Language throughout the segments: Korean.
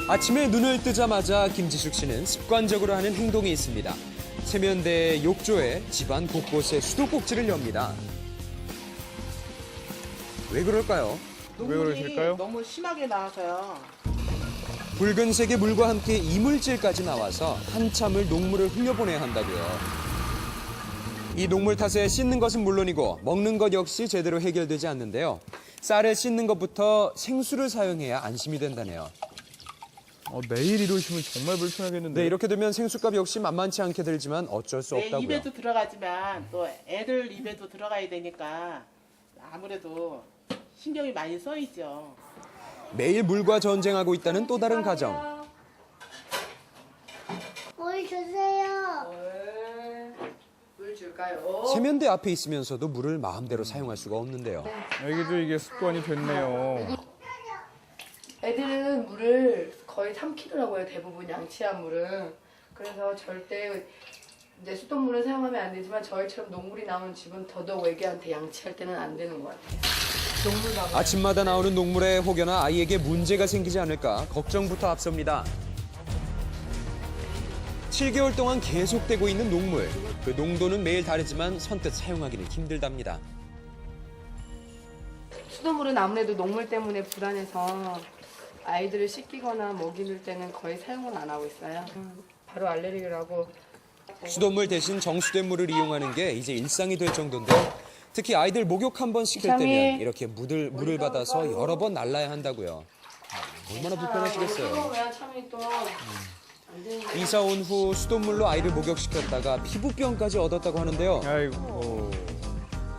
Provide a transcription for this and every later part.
아침에 눈을 뜨자마자 김지숙 씨는 습관적으로 하는 행동이 있습니다. 세면대 욕조에 집안 곳곳에 수도꼭지를 엽니다. 왜 그럴까요? 왜 눈물이 그러실까요? 너무 심하게 나와서요. 붉은색의 물과 함께 이물질까지 나와서 한참을 녹물을 흘려보내야 한다고요. 이 녹물 탓에 씻는 것은 물론이고 먹는 것 역시 제대로 해결되지 않는데요. 쌀을 씻는 것부터 생수를 사용해야 안심이 된다네요. 매일 이러시면 정말 불편하겠는데. 네, 이렇게 되면 생수값 역시 만만치 않게 들지만 어쩔 수 내 없다고요. 입에도 들어가지만 또 애들 입에도 들어가야 되니까 아무래도 신경이 많이 써있죠. 매일 물과 전쟁하고 있다는 또 다른 가정. 물 주세요. 물 줄까요? 세면대 앞에 있으면서도 물을 마음대로 사용할 수가 없는데요. 애기도 이게 습관이 됐네요. 애들은 물을 거의 삼키더라고요. 대부분 양치한 물은. 그래서 절대 이제 수돗물은 사용하면 안 되지만 저희처럼 녹물이 나오는 집은 더더욱 애기한테 양치할 때는 안 되는 것 같아요. 녹물 나오면 아침마다 나오는 녹물에 혹여나 아이에게 문제가 생기지 않을까 걱정부터 앞섭니다. 7개월 동안 계속되고 있는 녹물. 그 농도는 매일 다르지만 선뜻 사용하기는 힘들답니다. 수돗물은 아무래도 녹물 때문에 불안해서 아이들을 씻기거나 먹이는 때는 거의 사용을 안 하고 있어요. 바로 알레르기라고. 수돗물 대신 정수된 물을 이용하는 게 이제 일상이 될 정도인데요. 특히 아이들 목욕 한 번 시킬 때면 이렇게 물을 받아서 여러 번 날라야 한다고요. 얼마나 불편하시겠어요. 뜨거워야 참이 또 안 되는 거. 이사 온 후 수돗물로 아이를 목욕시켰다가 피부병까지 얻었다고 하는데요. 아이고.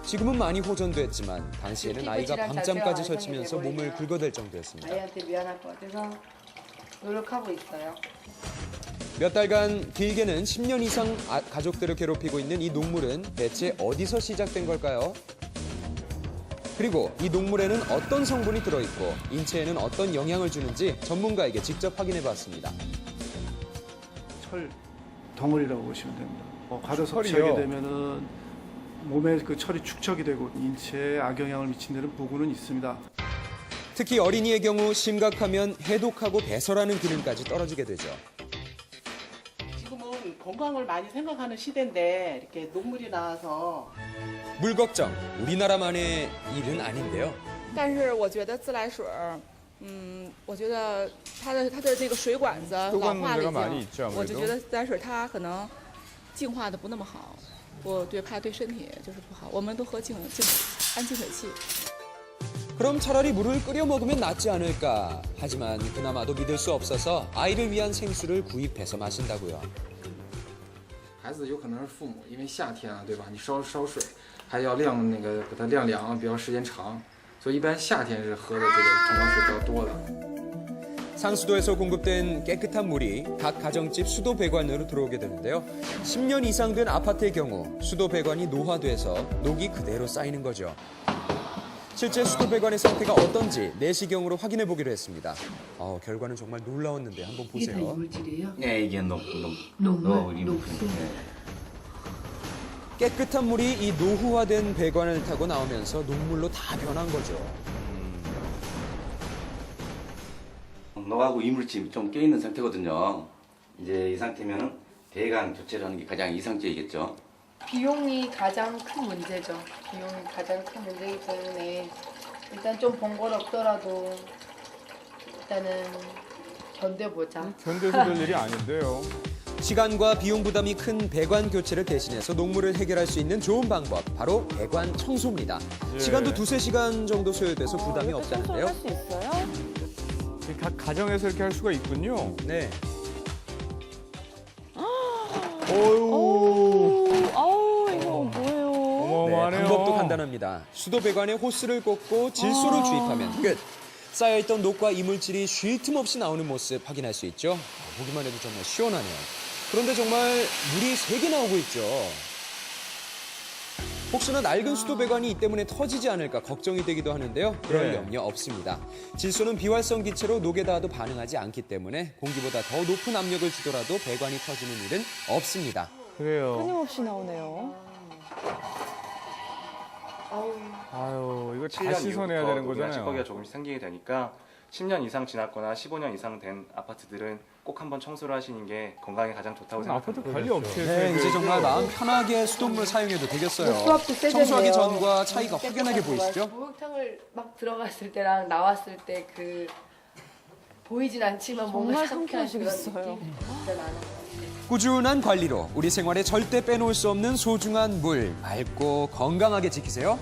지금은 많이 호전됐지만 당시에는 아이가 밤잠까지 설치면서 몸을 긁어댈 정도였습니다. 아이한테 미안할 것 같아서 노력하고 있어요. 몇 달간 길게는 10년 이상 가족들을 괴롭히고 있는 이 녹물은 대체 어디서 시작된 걸까요? 그리고 이 녹물에는 어떤 성분이 들어있고 인체에는 어떤 영향을 주는지 전문가에게 직접 확인해봤습니다. 철 덩어리라고 보시면 됩니다. 과다 철이요? 섭취하게 되면은 몸에 그 철이 축적이 되고 인체에 악영향을 미치는 데는 부분은 있습니다. 특히 어린이의 경우 심각하면 해독하고 배설하는 기능까지 떨어지게 되죠. 지금은 건강을 많이 생각하는 시대인데 이렇게 녹물이 나와서 물 걱정, 우리나라만의 일은 아닌데요. 但是我觉得自来水我觉得它的这个水管子老化了已 문제가 많이 经 있죠, ，我就 아무래도. 觉得自来水它可能净化的不那么好，怕对身体就是不好。我们都喝安净水器。 그럼 차라리 물을 끓여 먹으면 낫지 않을까. 하지만 그나마도 믿을 수 없어서 아이를 위한 생수를 구입해서 마신다고요. 孩子有可能是父母，因为夏天啊，对吧？你烧水，还要把它晾凉，比较时间长，所以一般夏天是喝的这个橙黄水比较多的。 상수도에서 공급된 깨끗한 물이 각 가정집 수도 배관으로 들어오게 되는데요. 10년 이상 된 아파트의 경우 수도 배관이 노화돼서 녹이 그대로 쌓이는 거죠. 실제 수도 배관의 상태가 어떤지 내시경으로 확인해 보기로 했습니다. 결과는 정말 놀라웠는데 한번 이게 다 보세요. 이물질이에요? 네, 이게 녹물. 깨끗한 물이 이 노후화된 배관을 타고 나오면서 녹물로 다 변한 거죠. 녹하고 이물질이 좀 껴있는 상태거든요. 이제 이 상태면은 배관 교체를 하는 게 가장 이상적이겠죠. 비용이 가장 큰 문제죠. 비용이 가장 큰 문제이기 때문에 일단 좀 번거롭더라도 일단은 견뎌보자. 견뎌서 될 일이 아닌데요. 시간과 비용 부담이 큰 배관 교체를 대신해서 녹물을 해결할 수 있는 좋은 방법, 바로 배관 청소입니다. 예. 시간도 2~3시간 정도 소요돼서 부담이 없다는데요. 수 있어요? 각 가정에서 이렇게 할 수가 있군요. 네. 어유. 이거 뭐예요? 어마어마하네요. 방법도 간단합니다. 수도 배관에 호스를 꽂고 질소를 주입하면 끝. 쌓여있던 녹과 이물질이 쉴 틈 없이 나오는 모습 확인할 수 있죠. 보기만 해도 정말 시원하네요. 그런데 정말 물이 새게 나오고 있죠. 혹시나 낡은 수도 배관이 이 때문에 터지지 않을까 걱정이 되기도 하는데요. 그럴 네. 염려 없습니다. 질소는 비활성 기체로 녹에 닿아도 반응하지 않기 때문에 공기보다 더 높은 압력을 주더라도 배관이 터지는 일은 없습니다. 그래요. 끊임없이 나오네요. 아유, 이거 다 7년 씻어내야 이후부터 되는 녹이나 거잖아요. 찌꺼기가 조금씩 생기게 되니까 10년 이상 지났거나 15년 이상 된 아파트들은 꼭 한번 청소를 하시는 게 건강에 가장 좋다고 아파트 생각합니다. 관리 없이 해서 네, 이제 정말 이거 마음 편하게 수돗물 사용해도 되겠어요. 수압도 세졌네요. 청소하기 전과 차이가 확연하게 보이시죠? 목욕탕을 막 들어갔을 때랑 나왔을 때 그 보이진 않지만 뭔가 상쾌한 그런 느낌 진짜 나는 것 같아요. 꾸준한 관리로 우리 생활에 절대 빼놓을 수 없는 소중한 물 맑고 건강하게 지키세요.